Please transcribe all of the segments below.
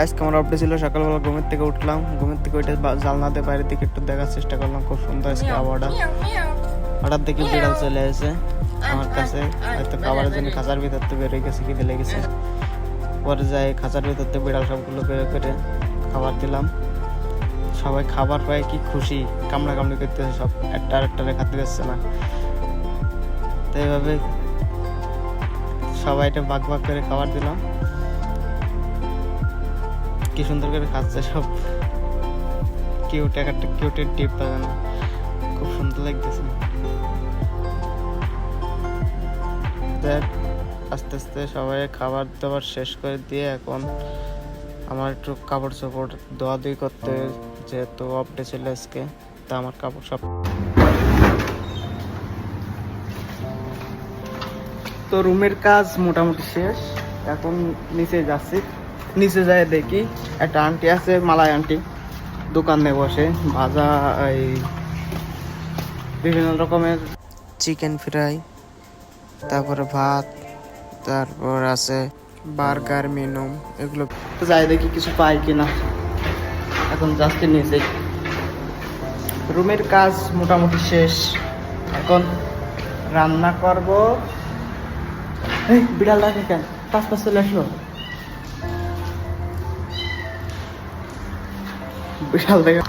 আজকে আমার আপডেট ছিল সকালবেলা ঘুমের থেকে উঠলাম, ঘুমের থেকে ওইটা জানলাতে বাইরের দিকে একটু দেখার চেষ্টা করলাম। খুব সুন্দর আজকে আবহাওয়াটা। হঠাৎ দেখি বিড়াল চলে এসেছে আমার কাছে, হয়তো খাবারের জন্য খাঁচার ভিতর থেকে বেরোয় গেছে, খিদে লেগেছে। পরে যাই খাঁচার ভিতর থেকে বিড়াল সবগুলো বের করে খাবার দিলাম। সবাই খাবার পায় কি খুশি, কামড়া কামড়ি করতেছে, সব একটা আরেকটারে খাতে দিচ্ছে না। তো এইভাবে সবাইটা ভাগ ভাগ করে খাবার দিলাম। কি সুন্দর করে খাচ্ছে সব, কিউট একটা কিউটের টিপ লাগানো, খুব সুন্দর লাগতেছে। দেখ আস্তে আস্তে সবাই খাবার দাবার শেষ করে দিয়ে এখন আমার একটু কাপড় চোপড় ধোয়াধুয়ি করতে, যেহেতু অফ ডে ছিল আজকে, তা আমার কাপড় সব। তো রুমের কাজ মোটামুটি শেষ, এখন নিচে যাচ্ছি। নিচে যায় দেখি একটা আন্টি আছে, মালাই আন্টি, দোকানে বসে ভাজা এই বিভিন্ন রকমের চিকেন ফ্রাই, তারপরে ভাত, তারপর আছে বার্গার মেনু, এগুলো। তো যাই দেখি কিছু পাই কিনা। এখন যাচ্ছি নিচে। রুমের কাজ মোটামুটি শেষ, এখন রান্না করব। এই বিড়াল ডাকে কেন, পাঁচ চলে আসলো। বিড়াল দেখে,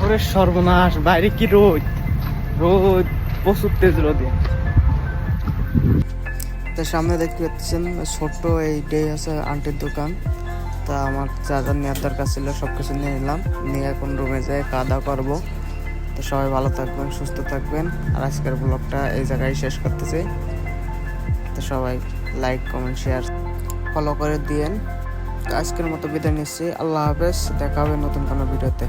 ওরে সর্বনাশ, বাইরে কি রোদ, রোদ প্রচুর তেজ রোদে। তো সামনে দেখতে পাচ্ছেন ছোট্ট এইটাই আছে আন্টির দোকান। তা আমার যা যা নেওয়ার দরকার ছিল সব কিছু নিয়ে নিলাম, নিয়ে এখন রুমে যেয়ে খাওয়া দাওয়া করবো। তো সবাই ভালো থাকবেন, সুস্থ থাকবেন। আর আজকের ব্লগটা এই জায়গায় শেষ করতেছি। তো সবাই লাইক কমেন্ট শেয়ার ফলো করে দিয়েন। তো আজকের মতো বিদায় নিচ্ছি, আল্লাহ হাফেজ, দেখা হবে নতুন কোনো ভিডিওতে।